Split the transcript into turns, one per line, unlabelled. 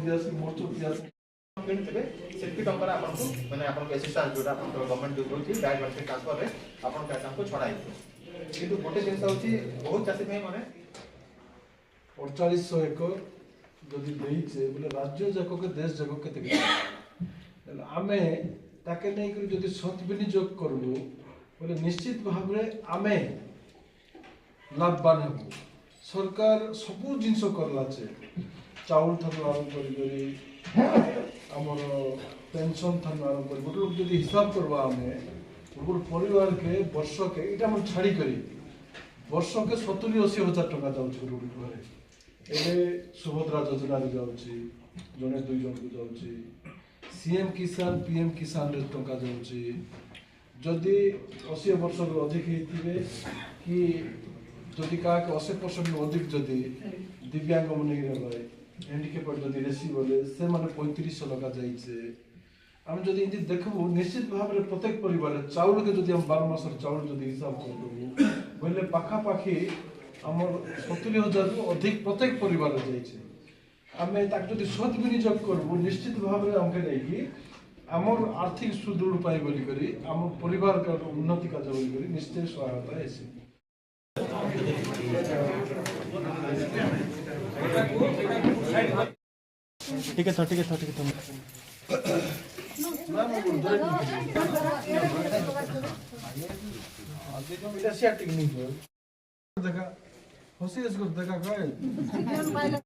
दियासी most दियासी
किणुते से टंका आपको मैंने आपको असिस्टेंस जो गवर्नमेंट जो दूसरी डायरेक्ट बेनिफिट ट्रांसफर रे आपन पैसा को छड़ाई किंतु गोटे जिनस होची बहुत चासी भाई माने
4800 एकड़ जदि देइछे बोले राज्य जाको के देश जाको केते आमे ताके नै करी जदि सत विनियोग करबो बोले निश्चित भाव रे आमे लाभवान हबो। सरकार सबू जिनस करला छे चाउल थानु आरंभ करी आमर पेंशन थानु आरंभ करी गोटे लोग जदि हिसाब करबा आमे गोटे परिवार के वर्ष के इटा मन छाड़ी करी वर्ष के 70-80 हजार टका जाउछ गोटे घरे एबे सुभद्रा योजना रे जाउछि जने दुई जन को जाउछि सीएम किसान पीएम किसान रे टका जाउछि जदि 80 वर्ष रो अधिक हेतिबे कि जदि का 80% रो अधिक जदि दिव्यांग मन रे हैंडिकैप जदि रेसी बोले से माने 3500 लगा जाइछे हम जदि इति देखबो निश्चित भाव रे प्रत्येक परिवार चाउल के जदि हम 12 मास चाउल जदि हिसाब करबो बोले पाखा पाखी हमर 70,000 रु अधिक प्रत्येक परिवार जाइछे आमे ताक जदि सत विनियोग करबो निश्चित भाव रे हमके नै कि हमर आर्थिक सुदृढ़ पाई बोली करी हमर परिवार का उन्नति का जरूरी करी निश्चय सहायता हेसी।
ठीक है तुम
ना देखा होसी इसको देखा काय